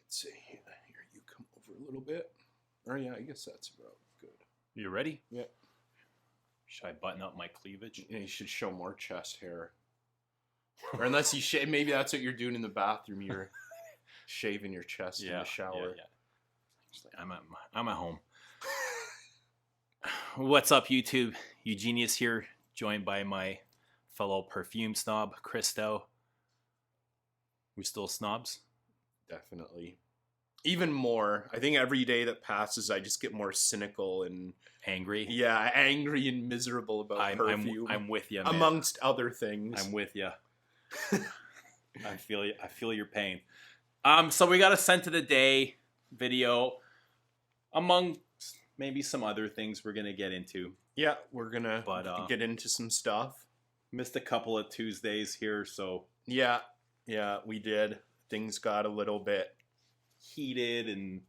Let's see. Here, you come over a little bit. Oh, yeah, I guess that's about good. You ready? Yeah. Should I button up my cleavage? Yeah, you should show more chest hair. Or unless you shave, maybe that's what you're doing in the bathroom. You're shaving your chest in the shower. Yeah. I'm at home. What's up, YouTube? EUGENIUS here, joined by my fellow perfume snob, KRISTO. We still snobs? Definitely. Even more. I think every day that passes, I just get more cynical and angry. Yeah, angry and miserable about perfume. I'm with you, man. Amongst other things. I'm with you. I feel your pain. So we got a scent of the day video, among maybe some other things we're gonna get into. Yeah, we're gonna get into some stuff. Missed a couple of Tuesdays here, so yeah, we did. Things got a little bit heated, and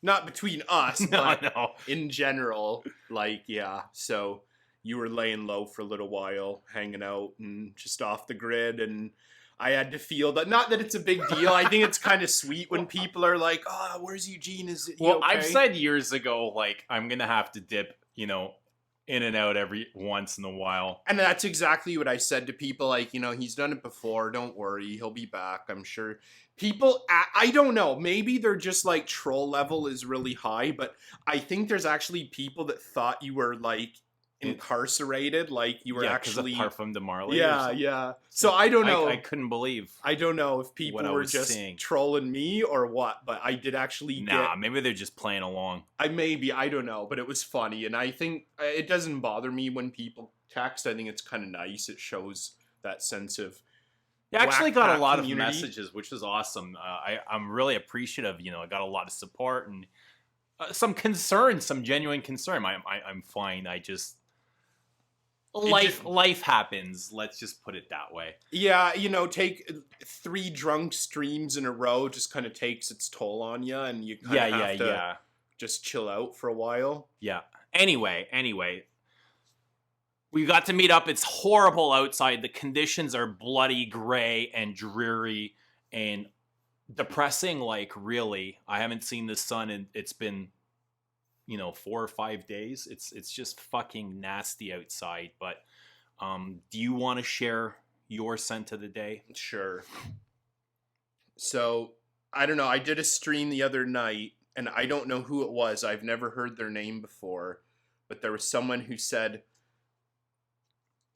not between us, but in general. Like, yeah, so you were laying low for a little while, hanging out and just off the grid, and I had to feel that. Not that it's a big deal. I think it's kind of sweet when people are like, "Oh, where's Eugene? Is it okay?" I've said years ago, like, I'm gonna have to dip, in and out every once in a while. And that's exactly what I said to people. Like, he's done it before. Don't worry, he'll be back. I'm sure. People, I don't know. Maybe they're just like troll level is really high, but I think there's actually people that thought you were like incarcerated, like you were actually Parfum de Marley. Yeah. So I don't know. I couldn't believe. I don't know if people were just trolling me or what, but I did actually maybe they're just playing along. I don't know, but it was funny, and I think it doesn't bother me when people text. I think it's kind of nice. It shows that sense of. I actually got a lot of messages, which was awesome. I'm really appreciative. I got a lot of support and some concern, some genuine concern. I'm fine. Life happens. Let's just put it that way. Yeah, take 3 drunk streams in a row just kind of takes its toll on you, and you kind of have to just chill out for a while. Yeah. Anyway, we got to meet up. It's horrible outside. The conditions are bloody gray and dreary and depressing. Like, really, I haven't seen the sun, and it's been 4 or 5 days. It's just fucking nasty outside. But do you want to share your scent of the day? Sure. So I don't know, I did a stream the other night, and I don't know who it was. I've never heard their name before, but there was someone who said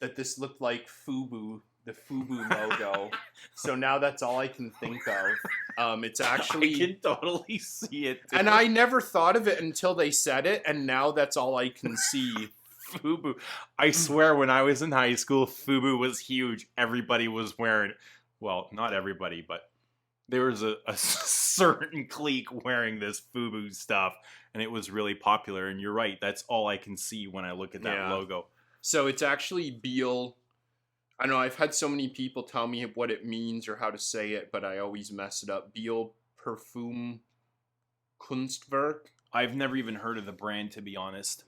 that this looked like FUBU, the FUBU logo. So now that's all I can think of. It's actually... I can totally see it, dude. And I never thought of it until they said it, and now that's all I can see. FUBU. I swear, when I was in high school, FUBU was huge. Everybody was wearing... Well, not everybody, but there was a certain clique wearing this FUBU stuff, and it was really popular. And you're right, that's all I can see when I look at that logo. So it's actually Beale. I don't know, I've had so many people tell me what it means or how to say it, but I always mess it up. Beale Parfum Kunstwerk. I've never even heard of the brand, to be honest.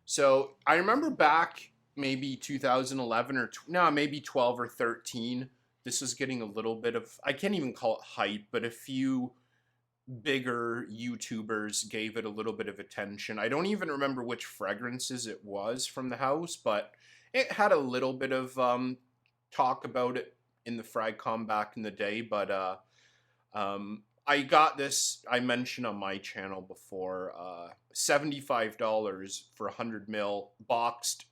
So I remember back maybe 2011 or maybe 12 or 13. This was getting a little bit of, I can't even call it hype, but a few bigger YouTubers gave it a little bit of attention. I don't even remember which fragrances it was from the house, but it had a little bit of talk about it in the Fragcom back in the day. But I got this, I mentioned on my channel before, $75 for 100 ml boxed.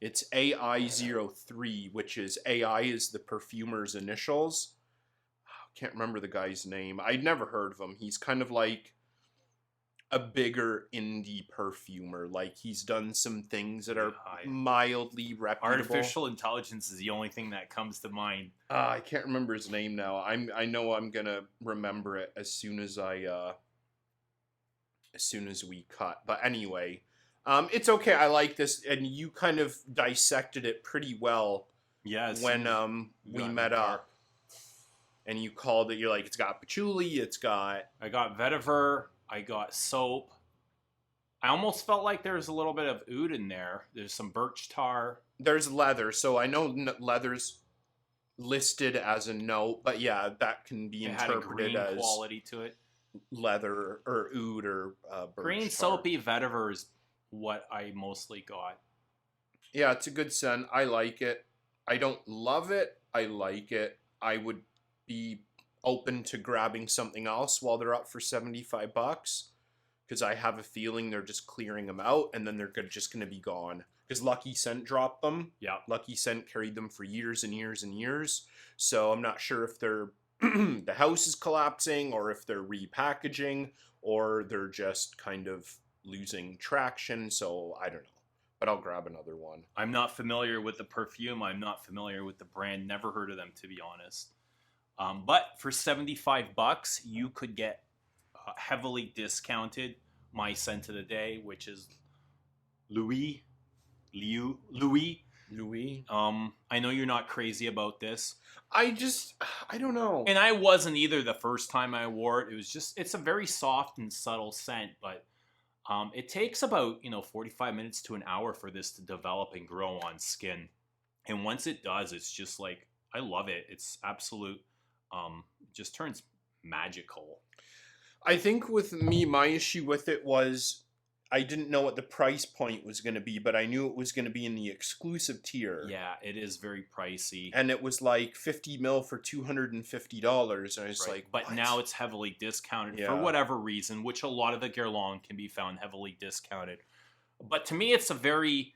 It's AI03, which is AI is the perfumer's initials. Can't remember the guy's name. I'd never heard of him. He's kind of like a bigger indie perfumer. Like, he's done some things that are mildly reputable. Artificial intelligence is the only thing that comes to mind. I can't remember his name now. I know I'm gonna remember it as soon as we cut. But anyway, it's okay. I like this, and you kind of dissected it pretty well. Yes. When we met up. And you called it, you're like, it's got patchouli, I got vetiver, I got soap. I almost felt like there's a little bit of oud in there. There's some birch tar. There's leather, so I know leather's listed as a note, but yeah, that can be It had a interpreted green as quality to it. leather or oud or Green birch tar. soapy vetiver is what I mostly got. Yeah, it's a good scent. I like it. I don't love it. I like it. I would be open to grabbing something else while they're up for $75 because I have a feeling they're just clearing them out and then they're just going to be gone. Because Lucky Scent dropped them. Yeah. Lucky Scent carried them for years and years and years. So I'm not sure if they're the house is collapsing or if they're repackaging or they're just kind of losing traction. So I don't know. But I'll grab another one. I'm not familiar with the perfume. I'm not familiar with the brand. Never heard of them, to be honest. But for $75, you could get heavily discounted my scent of the day, which is Louis. I know you're not crazy about this. I don't know. And I wasn't either the first time I wore it. It was just, it's a very soft and subtle scent, but it takes about, 45 minutes to an hour for this to develop and grow on skin. And once it does, it's just like, I love it. It's absolute, it just turns magical. I think with me, my issue with it was I didn't know what the price point was going to be, but I knew it was going to be in the exclusive tier. Yeah, it is very pricey. And it was like 50 mil for $250. And I was like, but what? now it's heavily discounted for whatever reason, which a lot of the Guerlain can be found heavily discounted. But to me, it's a very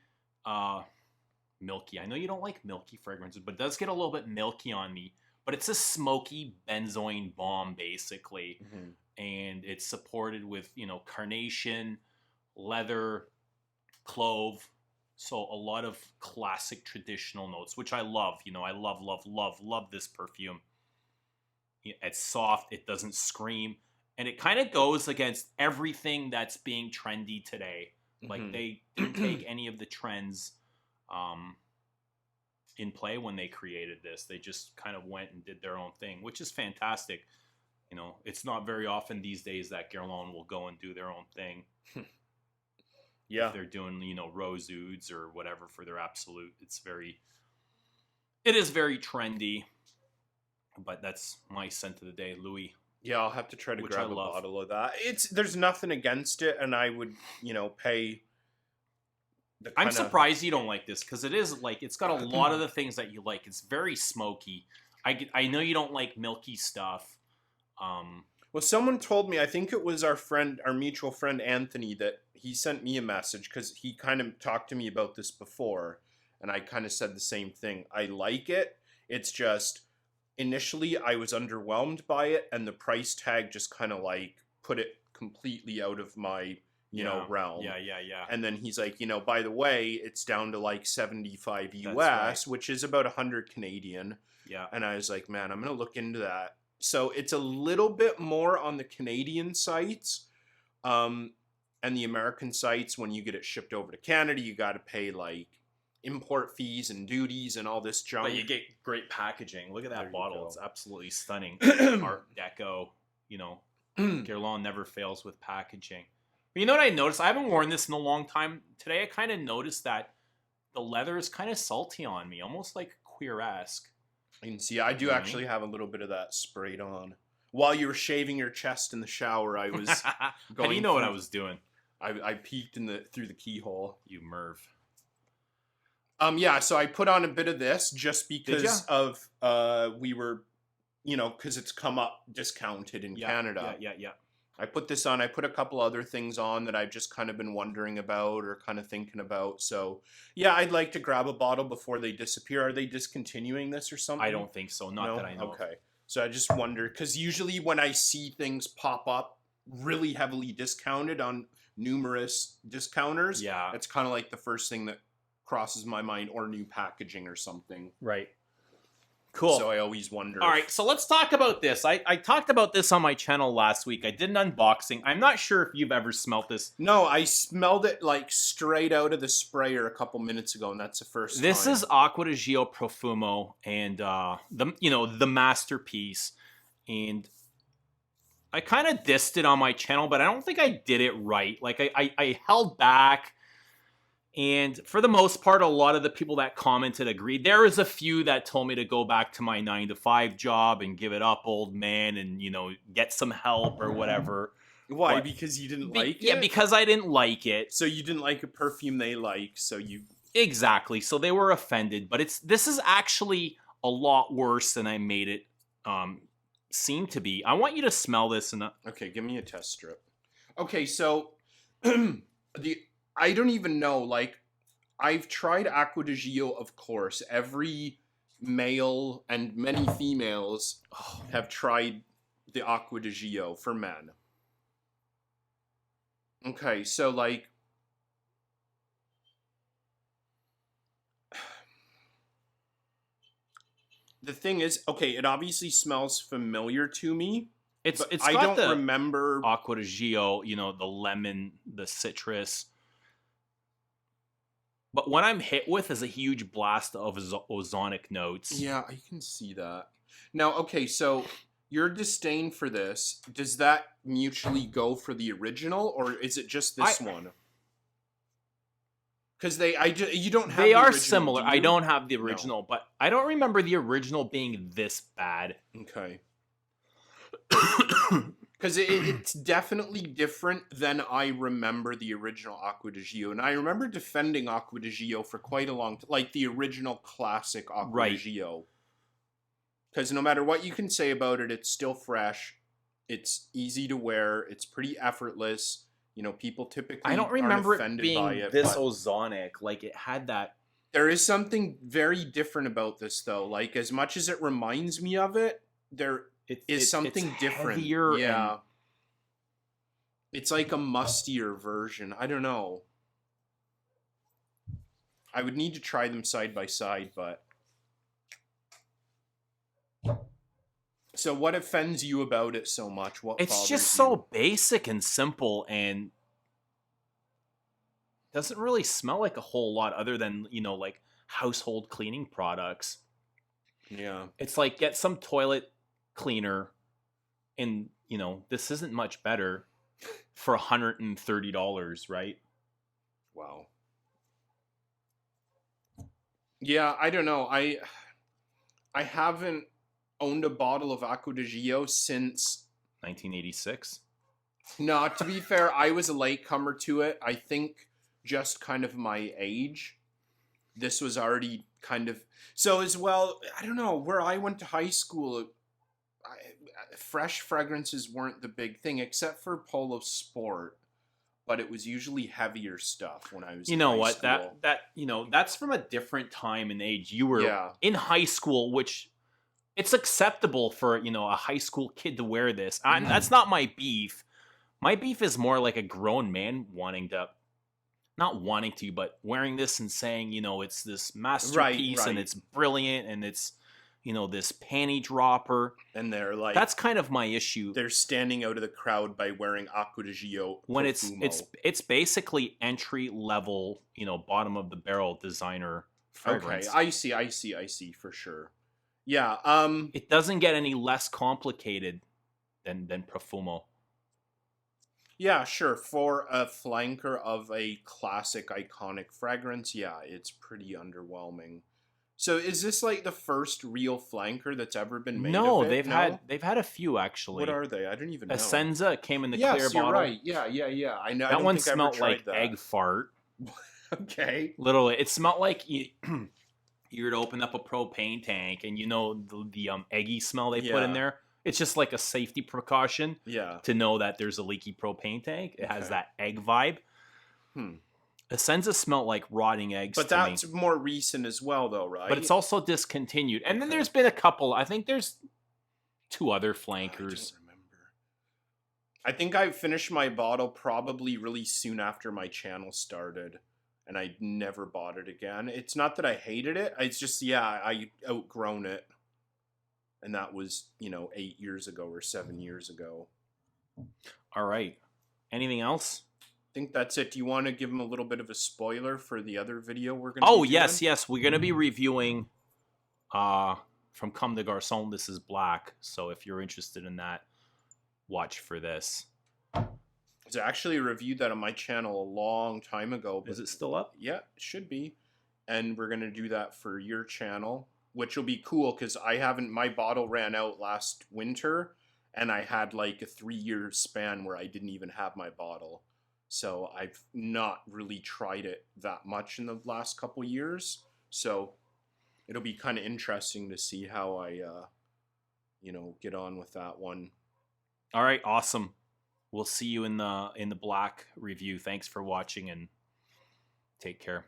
milky. I know you don't like milky fragrances, but it does get a little bit milky on me. But it's a smoky benzoin bomb, basically. Mm-hmm. And it's supported with, carnation, leather, clove. So a lot of classic traditional notes, which I love. I love this perfume. It's soft. It doesn't scream. And it kind of goes against everything that's being trendy today. Mm-hmm. Like they didn't take any of the trends in play when they created this. They just kind of went and did their own thing, which is fantastic. It's not very often these days that Guerlain will go and do their own thing. Yeah. If they're doing, rose ouds or whatever for their absolute. It is very trendy. But that's my scent of the day, Louis. Yeah, I'll have to try to grab a bottle of that. There's nothing against it, and I would, pay the I'm surprised you don't like this, because it is like, it's got a lot of the things that you like. It's very smoky. I know you don't like milky stuff. Well, someone told me, I think it was our mutual friend Anthony, that he sent me a message because he kind of talked to me about this before, and I kind of said the same thing. I like it. It's just initially I was underwhelmed by it, and the price tag just kind of like put it completely out of my realm. Yeah. And then he's like, by the way, it's down to like 75 US, right. which is about 100 Canadian. Yeah. And I was like, man, I'm going to look into that. So it's a little bit more on the Canadian sites. And the American sites, when you get it shipped over to Canada, you got to pay like import fees and duties and all this junk. But you get great packaging. Look at that bottle. It's absolutely stunning. Art Deco, Guerlain never fails with packaging. But you know what I noticed? I haven't worn this in a long time. Today I kind of noticed that the leather is kind of salty on me, almost like Queer-esque. You can see I do actually have a little bit of that sprayed on. While you were shaving your chest in the shower, I was going. How do you know what I was doing? I peeked through the keyhole. You Merv. Yeah, so I put on a bit of this just because of we were, because it's come up discounted in Canada. Yeah. I put this on. I put a couple other things on that I've just kind of been wondering about or kind of thinking about. So, yeah, I'd like to grab a bottle before they disappear. Are they discontinuing this or something? I don't think so. Not that I know. Okay. So I just wonder, because usually when I see things pop up really heavily discounted on numerous discounters, it's kind of like the first thing that crosses my mind, or new packaging or something. Right. Cool. So I always wonder. All right, so let's talk about this. I talked about this on my channel last week. I did an unboxing. I'm not sure if you've ever smelt this. No, I smelled it like straight out of the sprayer a couple minutes ago, and that's the first time. This is Aqua di Gio Profumo, and the masterpiece. And I kind of dissed it on my channel, but I don't think I did it right. Like I held back, And for the most part, a lot of the people that commented agreed. There was a few that told me to go back to my 9 to 5 job and give it up, old man, and, you know, get some help or whatever. Why? But- Because you didn't like it? Yeah, because I didn't like it. So you didn't like a perfume they like, so you... Exactly. So they were offended. But this is actually a lot worse than I made it seem to be. I want you to smell this. And Okay, give me a test strip. Okay, so I don't even know. Like, I've tried Aqua di Gio, of course. Every male and many females have tried the Aqua di Gio for men. Okay, so like... The thing is, okay, it obviously smells familiar to me. it's I got don't the remember... Aqua di Gio, you know, the lemon, the citrus. But what I'm hit with is a huge blast of ozonic notes. Yeah, I can see that. Now, okay, so your disdain for this, does that mutually go for the original, or is it just this one? Because you don't have They the are original, similar. do I you? don't have the original, but I don't remember the original being this bad. Okay. Because it's definitely different than I remember the original Aqua di Gio. And I remember defending Aqua di Gio for quite a long time. Like the original classic Aqua di Gio. Because no matter what you can say about it, it's still fresh. It's easy to wear. It's pretty effortless. You know, people typically I don't remember aren't it offended being by it, this but ozonic. Like, it had that... there is something very different about this, though. Like, as much as it reminds me of it, there is something different. Yeah. It's like a mustier version. I don't know. I would need to try them side by side, but... So what offends you about it so much? What It's bothers just you? so basic and simple, and doesn't really smell like a whole lot other than, you know, like household cleaning products. Yeah. It's like, get some toilet cleaner, and, you know, this isn't much better for $130, right? Wow. Yeah, I don't know. I haven't owned a bottle of Aqua di Gio since 1986. No, to be fair, I was a latecomer to it. I think just kind of my age. This was already kind of... So as well, I don't know, where I went to high school, fresh fragrances weren't the big thing, except for Polo Sport. But it was usually heavier stuff when I was in high school. That you know, that's from a different time and age. You were in high school, which... It's acceptable for, you know, a high school kid to wear this. And that's not my beef. My beef is more like a grown man not wanting to, but wearing this and saying, you know, it's this masterpiece and it's brilliant and it's, you know, this panty dropper. And they're like... That's kind of my issue. They're standing out of the crowd by wearing Aqua di Gio Profumo. When it's basically entry level, you know, bottom of the barrel designer fragrance. Okay, I see, for sure. Yeah, it doesn't get any less complicated than Profumo. Yeah, sure. For a flanker of a classic, iconic fragrance, yeah, it's pretty underwhelming. So, is this like the first real flanker that's ever been made? No, of it? they've had a few actually. What are they? I don't even know. Essenza came in the clear bottle. You're right. Yeah. I know. That one smelled like egg fart. Okay. Literally, it smelled like you'd open up a propane tank, and you know the eggy smell they put in there. It's just like a safety precaution. Yeah. To know that there's a leaky propane tank. It has that egg vibe. Essenza smelled like rotting eggs. But that's more recent as well, though, right? But it's also discontinued. And then there's been a couple. I think there's 2 other flankers. I don't remember. I think I finished my bottle probably really soon after my channel started. And I never bought it again. It's not that I hated it. It's just, I outgrown it. And that was, 8 years ago or 7 years ago. All right. Anything else? I think that's it. Do you want to give them a little bit of a spoiler for the other video we're going to be doing? Yes. We're going to be reviewing from Comme de Garçons, This Is Black. So if you're interested in that, watch for this. I actually reviewed that on my channel a long time ago. But Is it still up? yeah, it should be. And we're going to do that for your channel, which will be cool because my bottle ran out last winter and I had like a 3-year span where I didn't even have my bottle. So I've not really tried it that much in the last couple years. So it'll be kind of interesting to see how I, get on with that one. All right, awesome. We'll see you in the black review. Thanks for watching and take care.